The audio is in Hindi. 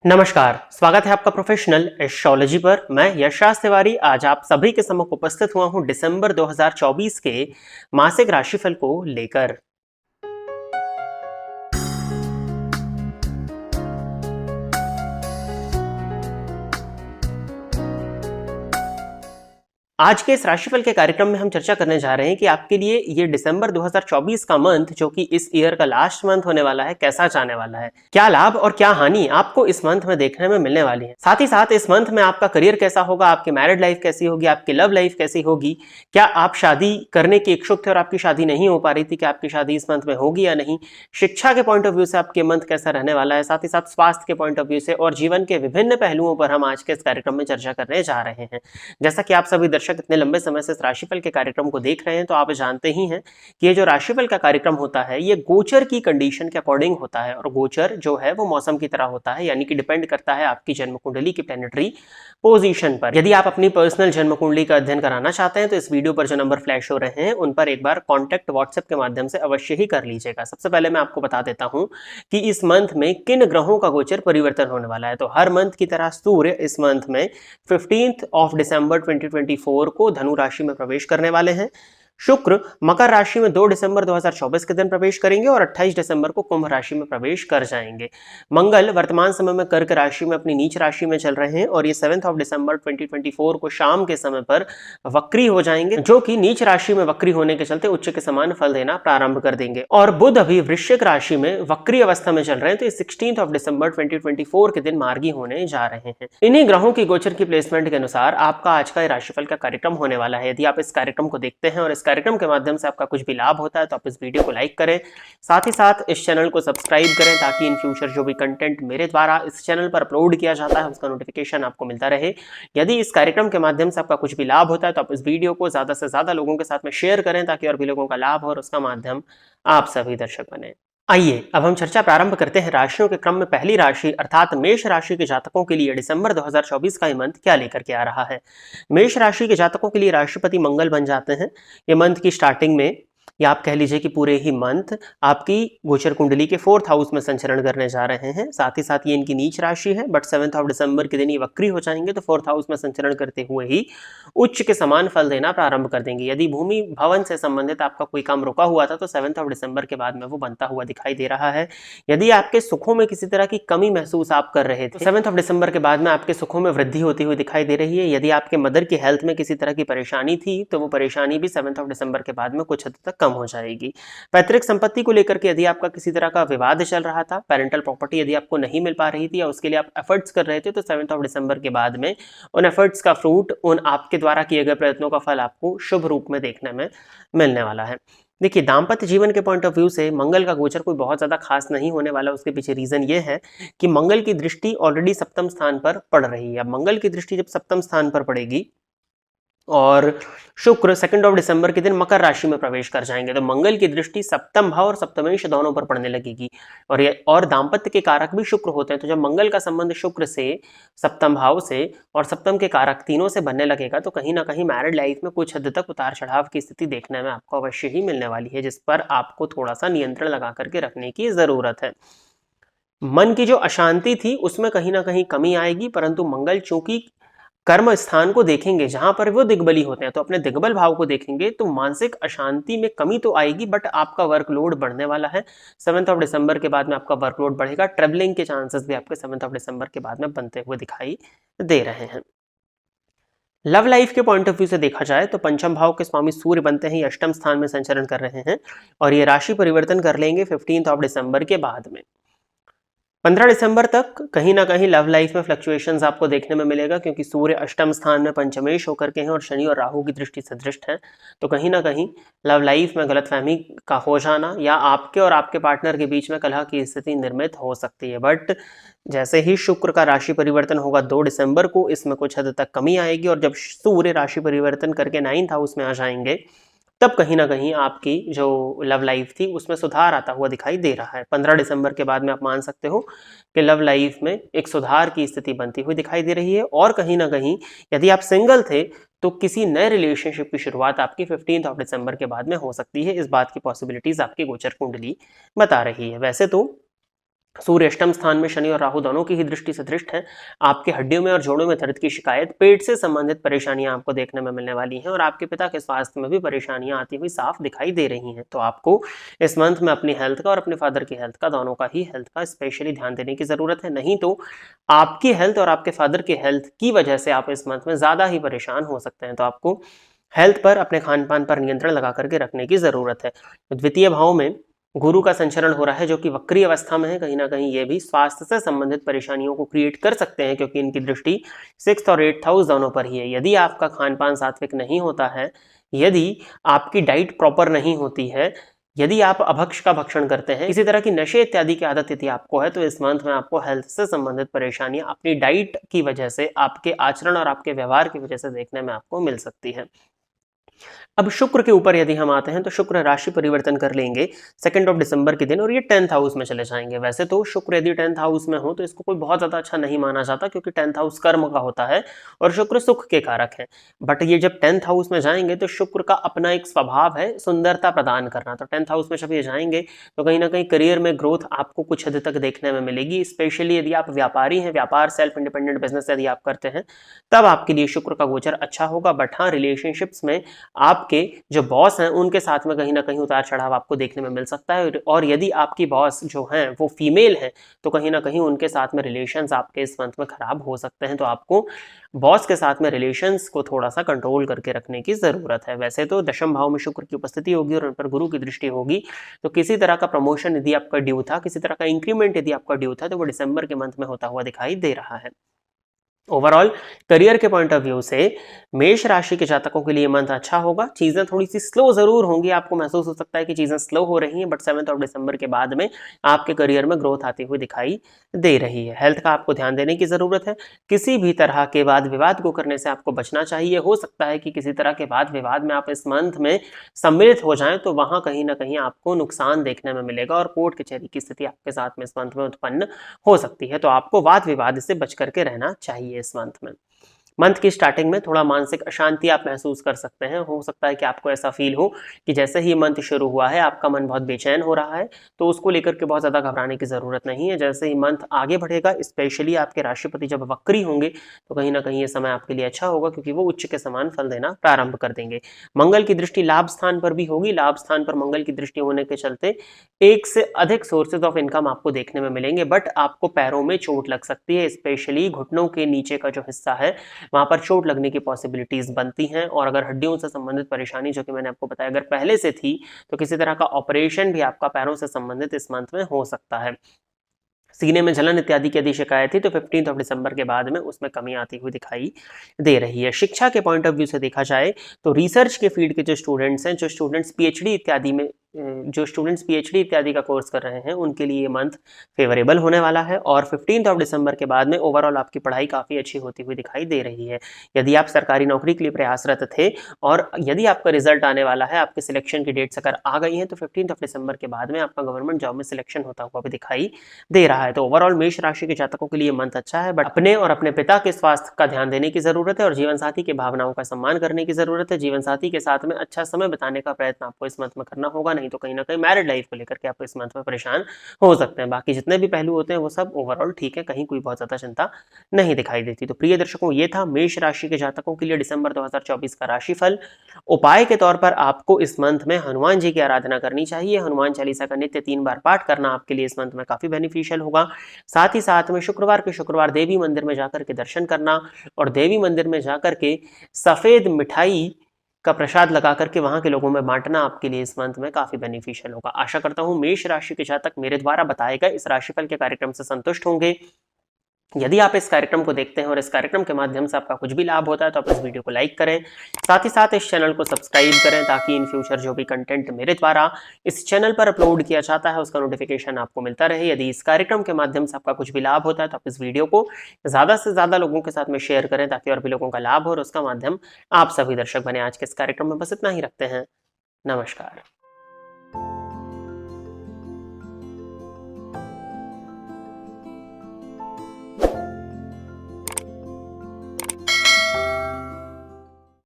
नमस्कार, स्वागत है आपका प्रोफेशनल एस्ट्रोलॉजी पर। मैं यशराज तिवारी आज आप सभी के सम्मुख उपस्थित हुआ हूं दिसंबर 2024 के मासिक राशिफल को लेकर। आज के इस राशिफल के कार्यक्रम में हम चर्चा करने जा रहे हैं कि आपके लिए ये दिसंबर 2024 का मंथ, जो कि इस ईयर का लास्ट मंथ होने वाला है, कैसा जाने वाला है, क्या लाभ और क्या हानि आपको इस मंथ में देखने में मिलने वाली है। साथ ही साथ इस मंथ में आपका करियर कैसा होगा, आपकी मैरिड लाइफ कैसी होगी, आपकी लव लाइफ कैसी होगी, क्या आप शादी करने के इच्छुक थे और आपकी शादी नहीं हो पा रही थी, क्या आपकी शादी इस मंथ में होगी या नहीं, शिक्षा के पॉइंट ऑफ व्यू से आपके मंथ कैसा रहने वाला है, साथ ही साथ स्वास्थ्य के पॉइंट ऑफ व्यू से और जीवन के विभिन्न पहलुओं पर हम आज के इस कार्यक्रम में चर्चा करने जा रहे हैं। जैसा कि आप सभी दर्शक इतने लंबे समय से इस राशिफल के कार्यक्रम को देख रहे हैं, तो आप जानते ही हैं कि ये जो राशिफल का कार्यक्रम होता है ये गोचर की कंडीशन के अकॉर्डिंग होता है। और गोचर जो है वो मौसम की तरह होता है, यानी कि डिपेंड करता है आपकी जन्म कुंडली की प्लैनेटरी पोजीशन पर। यदि आप अपनी पर्सनल जन्म कुंडली का अध्ययन कराना चाहते हैं तो इस वीडियो पर जो नंबर फ्लैश हो रहे हैं उन पर एक बार कॉन्टैक्ट व्हाट्सएप के माध्यम से अवश्य ही कर लीजिएगा। सबसे पहले मैं आपको बता देता हूं कि इस मंथ में किन ग्रहों का गोचर परिवर्तन होने वाला है। तो हर मंथ की तरह सूर्य इस मंथ में 15 दिसंबर 2024 को धनु राशि में प्रवेश करने वाले हैं। शुक्र मकर राशि में 2 दिसंबर 2024 के दिन प्रवेश करेंगे और 28 दिसंबर को कुंभ राशि में प्रवेश कर जाएंगे। मंगल वर्तमान समय में कर्क राशि में अपनी नीच राशि में चल रहे हैं और ये 7 दिसंबर 2024 को शाम के समय पर वक्री हो जाएंगे, जो कि नीच राशि में वक्री होने के चलते उच्च के समान फल देना प्रारंभ कर देंगे। और बुध अभी वृश्चिक राशि में वक्री अवस्था में चल रहे हैं, तो 16 दिसंबर 2024 के दिन मार्गी होने जा रहे हैं। इन्हीं ग्रहों की गोचर की प्लेसमेंट के अनुसार आपका आज का राशिफल का कार्यक्रम होने वाला है। यदि आप इस कार्यक्रम को देखते हैं और इस कार्यक्रम के माध्यम से आपका कुछ भी लाभ होता है तो आप इस वीडियो को लाइक करें, साथ ही साथ इस चैनल को सब्सक्राइब करें ताकि इन फ्यूचर जो भी कंटेंट मेरे द्वारा इस चैनल पर अपलोड किया जाता है उसका नोटिफिकेशन आपको मिलता रहे। यदि इस कार्यक्रम के माध्यम से आपका कुछ भी लाभ होता है तो आप इस वीडियो को ज्यादा से ज्यादा लोगों के साथ में शेयर करें ताकि और भी लोगों का लाभ हो और उसका माध्यम आप सभी दर्शक बने। आइए अब हम चर्चा प्रारंभ करते हैं राशियों के क्रम में। पहली राशि अर्थात मेष राशि के जातकों के लिए दिसंबर 2024 का ये मंथ क्या लेकर के आ रहा है। मेष राशि के जातकों के लिए राशिपति मंगल बन जाते हैं ये मंथ की स्टार्टिंग में, या आप कह लीजिए कि पूरे ही मंथ आपकी गोचर कुंडली के 4th हाउस में संचरण करने जा रहे हैं। साथ ही साथ ये इनकी नीच राशि है, बट 7 दिसंबर के दिन ये वक्री हो जाएंगे, तो 4th हाउस में संचरण करते हुए ही उच्च के समान फल देना प्रारंभ कर देंगे। यदि भूमि भवन से संबंधित आपका कोई काम रुका हुआ था तो 7 दिसंबर के बाद में वो बनता हुआ दिखाई दे रहा है। यदि आपके सुखों में किसी तरह की कमी महसूस आप कर रहे थे तो 7 दिसंबर के बाद में आपके सुखों में वृद्धि होती हुई दिखाई दे रही है। यदि आपके मदर की हेल्थ में किसी तरह की परेशानी थी तो वो परेशानी भी 7 दिसंबर के बाद में कुछ हद तक कम हो जाएगी। पैतृक संपत्ति को लेकर के यदि आपका किसी तरह का विवाद चल रहा था, पेरेंटल प्रॉपर्टी यदि आपको नहीं मिल पा रही थी या उसके लिए आप एफर्ट्स कर रहे थे, तो 7 दिसंबर के बाद में उन एफर्ट्स का फ्रूट, उन आपके द्वारा किए गए प्रयत्नों का फल आपको शुभ रूप में देखने में मिलने वाला है। देखिए, दाम्पत्य जीवन के पॉइंट ऑफ व्यू से मंगल का गोचर कोई बहुत ज्यादा खास नहीं होने वाला। उसके पीछे रीजन ये है कि मंगल की दृष्टि ऑलरेडी सप्तम स्थान पर पड़ रही है। अब मंगल की दृष्टि जब सप्तम स्थान पर पड़ेगी और शुक्र 2 दिसंबर के दिन मकर राशि में प्रवेश कर जाएंगे, तो मंगल की दृष्टि सप्तम भाव और सप्तमेश दोनों पर पड़ने लगेगी। और दाम्पत्य के कारक भी शुक्र होते हैं, तो जब मंगल का संबंध शुक्र से, सप्तम भाव से और सप्तम के कारक तीनों से बनने लगेगा, तो कहीं ना कहीं मैरिड लाइफ में कुछ हद तक उतार चढ़ाव की स्थिति देखने में आपको अवश्य ही मिलने वाली है, जिस पर आपको थोड़ा सा नियंत्रण लगा करके रखने की जरूरत है। मन की जो अशांति थी उसमें कहीं ना कहीं कमी आएगी, परंतु मंगल चूंकि कर्म स्थान को देखेंगे जहां पर वो दिग्बली होते हैं, तो अपने दिग्बल भाव को देखेंगे तो मानसिक अशांति में कमी तो आएगी, बट आपका वर्कलोड बढ़ने वाला है। 7 दिसंबर के बाद में आपका वर्कलोड बढ़ेगा। ट्रेवलिंग के चांसेस भी आपके 7 दिसंबर के बाद में बनते हुए दिखाई दे रहे हैं। लव लाइफ के पॉइंट ऑफ व्यू से देखा जाए तो पंचम भाव के स्वामी सूर्य बनते हैं, ये अष्टम स्थान में संचरण कर रहे हैं और ये राशि परिवर्तन कर लेंगे 15 दिसंबर के बाद में। 15 दिसंबर तक कहीं ना कहीं लव लाइफ में फ्लक्चुएशंस आपको देखने में मिलेगा, क्योंकि सूर्य अष्टम स्थान में पंचमेश होकर के हैं और शनि और राहु की दृष्टि से दृष्ट है, तो कहीं ना कहीं लव लाइफ में गलतफहमी का हो जाना या आपके और आपके पार्टनर के बीच में कलह की स्थिति निर्मित हो सकती है। बट जैसे ही शुक्र का राशि परिवर्तन होगा 2 दिसंबर को, इसमें कुछ हद तक कमी आएगी और जब सूर्य राशि परिवर्तन करके 9th हाउस में आ जाएंगे तब कहीं ना कहीं आपकी जो लव लाइफ थी उसमें सुधार आता हुआ दिखाई दे रहा है। 15 दिसंबर के बाद में आप मान सकते हो कि लव लाइफ में एक सुधार की स्थिति बनती हुई दिखाई दे रही है और कहीं ना कहीं यदि आप सिंगल थे तो किसी नए रिलेशनशिप की शुरुआत आपकी 15 दिसंबर के बाद में हो सकती है। इस बात की पॉसिबिलिटीज आपकी गोचर कुंडली बता रही है। वैसे तो सूर्य अष्टम स्थान में, शनि और राहु दोनों की ही दृष्टि से दृष्ट है। आपके हड्डियों में और जोड़ों में दर्द की शिकायत, पेट से संबंधित परेशानियां आपको देखने में मिलने वाली हैं और आपके पिता के स्वास्थ्य में भी परेशानियां आती हुई साफ दिखाई दे रही हैं। तो आपको इस मंथ में अपनी हेल्थ का और अपने फादर की हेल्थ का, दोनों का ही हेल्थ का स्पेशली ध्यान देने की जरूरत है। नहीं तो आपकी हेल्थ और आपके फादर की हेल्थ की वजह से आप इस मंथ में ज्यादा ही परेशान हो सकते हैं। तो आपको हेल्थ पर, अपने खान पान पर नियंत्रण लगा करके रखने की जरूरत है। द्वितीय भाव में गुरु का संचरण हो रहा है जो कि वक्री अवस्था में है। कहीं ना कहीं ये भी स्वास्थ्य से संबंधित परेशानियों को क्रिएट कर सकते हैं, क्योंकि इनकी दृष्टि 6th और 8th हाउस दोनों पर ही है। यदि आपका खान पान सात्विक नहीं होता है, यदि आपकी डाइट प्रॉपर नहीं होती है, यदि आप अभक्ष का भक्षण करते हैं, इसी तरह की नशे इत्यादि की आदत यदि आपको है, तो इस मंथ में आपको हेल्थ से संबंधित परेशानियां अपनी डाइट की वजह से, आपके आचरण और आपके व्यवहार की वजह से देखने में आपको मिल सकती है। अब शुक्र के ऊपर यदि हम आते हैं तो शुक्र राशि परिवर्तन कर लेंगे 2 दिसंबर के दिन और ये 10th हाउस में चले जाएंगे। वैसे तो शुक्र यदि 10th हाउस में हो तो इसको कोई बहुत ज्यादा अच्छा नहीं माना जाता, क्योंकि 10th हाउस कर्म का होता है और शुक्र सुख के कारक है। बट ये जब 10th हाउस में जाएंगे तो शुक्र का अपना एक स्वभाव है सुंदरता प्रदान करना। तो 10th हाउस में जब ये जाएंगे तो कहीं ना कहीं करियर में ग्रोथ आपको कुछ हद तक देखने में मिलेगी। स्पेशली यदि आप व्यापारी हैं, व्यापार सेल्फ इंडिपेंडेंट बिजनेस यदि आप करते हैं, तब आपके लिए शुक्र का गोचर अच्छा होगा। बट हाँ, रिलेशनशिप्स में आपके जो बॉस हैं उनके साथ में कहीं ना कहीं उतार चढ़ाव आपको देखने में मिल सकता है। और यदि आपकी बॉस जो हैं वो फीमेल हैं तो कहीं ना कहीं उनके साथ में रिलेशंस आपके इस मंथ में खराब हो सकते हैं। तो आपको बॉस के साथ में रिलेशंस को थोड़ा सा कंट्रोल करके रखने की जरूरत है। वैसे तो दशम भाव में शुक्र की उपस्थिति होगी और उन पर गुरु की दृष्टि होगी, तो किसी तरह का प्रमोशन यदि आपका ड्यू था, किसी तरह का इंक्रीमेंट यदि आपका ड्यू था, तो वो दिसंबर के मंथ में होता हुआ दिखाई दे रहा है। ओवरऑल करियर के पॉइंट ऑफ व्यू से मेष राशि के जातकों के लिए मंथ अच्छा होगा। चीजें थोड़ी सी स्लो जरूर होंगी, आपको महसूस हो सकता है कि चीजें स्लो हो रही हैं, बट 7 दिसंबर के बाद में आपके करियर में ग्रोथ आती हुई दिखाई दे रही है। हेल्थ का आपको ध्यान देने की जरूरत है। किसी भी तरह के वाद विवाद को करने से आपको बचना चाहिए। हो सकता है कि किसी तरह के वाद विवाद में आप इस मंथ में सम्मिलित हो जाएं तो वहां कहीं ना कहीं आपको नुकसान देखने में मिलेगा और कोर्ट कचहरी की स्थिति आपके साथ में इस मंथ में उत्पन्न हो सकती है। तो आपको वाद विवाद से बच करके रहना चाहिए इस मंथ में। मंथ की स्टार्टिंग में थोड़ा मानसिक अशांति आप महसूस कर सकते हैं। हो सकता है कि आपको ऐसा फील हो कि जैसे ही मंथ शुरू हुआ है आपका मन बहुत बेचैन हो रहा है, तो उसको लेकर के बहुत ज़्यादा घबराने की ज़रूरत नहीं है। जैसे ही मंथ आगे बढ़ेगा, स्पेशली आपके राशिपति जब वक्री होंगे, तो कहीं ना कहीं ये समय आपके लिए अच्छा होगा, क्योंकि वो उच्च के समान फल देना प्रारंभ कर देंगे। मंगल की दृष्टि लाभ स्थान पर भी होगी। लाभ स्थान पर मंगल की दृष्टि होने के चलते एक से अधिक सोर्सेज ऑफ इनकम आपको देखने में मिलेंगे, बट आपको पैरों में चोट लग सकती है। स्पेशली घुटनों के नीचे का जो हिस्सा है वहां पर चोट लगने की पॉसिबिलिटीज बनती हैं। और अगर हड्डियों से संबंधित परेशानी, जो कि मैंने आपको बताया, अगर पहले से थी, तो किसी तरह का ऑपरेशन भी आपका पैरों से संबंधित इस मंथ में हो सकता है। सीने में जलन इत्यादि की यदि शिकायत थी तो 15 दिसंबर के बाद में उसमें कमी आती हुई दिखाई दे रही है। शिक्षा के पॉइंट ऑफ व्यू से देखा जाए तो रिसर्च के फील्ड के जो स्टूडेंट्स हैं, जो स्टूडेंट्स पीएचडी इत्यादि का कोर्स कर रहे हैं, उनके लिए ये मंथ फेवरेबल होने वाला है। और 15 दिसंबर के बाद में ओवरऑल आपकी पढ़ाई काफ़ी अच्छी होती हुई दिखाई दे रही है। यदि आप सरकारी नौकरी के लिए प्रयासरत थे और यदि आपका रिजल्ट आने वाला है, आपके सिलेक्शन की डेट्स अगर आ गई हैं, तो 15 दिसंबर के बाद में आपका गवर्नमेंट जॉब में सिलेक्शन होता हुआ भी दिखाई दे रहा है। तो ओवरऑल मेष राशि के जातकों के लिए मंथ अच्छा है, बट अपने और अपने पिता के स्वास्थ्य का ध्यान देने की जरूरत है और जीवन साथी की भावनाओं का सम्मान करने की जरूरत है। जीवन साथी के साथ में अच्छा समय बिताने का प्रयत्न आपको इस मंथ में करना होगा, नहीं तो कहीं ना कहीं मैरिड लाइफ को लेकर के आप इस मंथ में परेशान हो सकते हैं। बाकी जितने भी पहलू होते हैं वो सब ओवरऑल ठीक है, कहीं कोई बहुत ज्यादा चिंता नहीं दिखाई देती। तो प्रिय दर्शकों, ये था मेष राशि के जातकों के लिए दिसंबर 2024 का राशिफल। उपाय के तौर पर आपको इस मंथ में हनुमान जी की आराधना करनी चाहिए। हनुमान चालीसा का नित्य 3 बार पाठ करना आपके लिए इस मंथ में काफी बेनिफिशियल होगा। साथ ही साथ में शुक्रवार के शुक्रवार देवी मंदिर में जाकर के दर्शन करना और देवी मंदिर में जाकर के सफेद मिठाई का प्रसाद लगा करके वहां के लोगों में बांटना आपके लिए इस मंथ में काफी बेनिफिशियल होगा। आशा करता हूं मेष राशि के जातक मेरे द्वारा बताए गए इस राशिफल के कार्यक्रम से संतुष्ट होंगे। यदि आप इस कार्यक्रम को देखते हैं और इस कार्यक्रम के माध्यम से आपका कुछ भी लाभ होता है तो आप इस वीडियो को लाइक करें, साथ ही साथ इस चैनल को सब्सक्राइब करें, ताकि इन फ्यूचर जो भी कंटेंट मेरे द्वारा इस चैनल पर अपलोड किया जाता है उसका नोटिफिकेशन आपको मिलता रहे। यदि इस कार्यक्रम के माध्यम से आपका कुछ भी लाभ होता है तो आप इस वीडियो को ज़्यादा से ज़्यादा लोगों के साथ में शेयर करें, ताकि और भी लोगों का लाभ हो और उसका माध्यम आप सभी दर्शक बने। आज के इस कार्यक्रम में बस इतना ही रखते हैं। नमस्कार।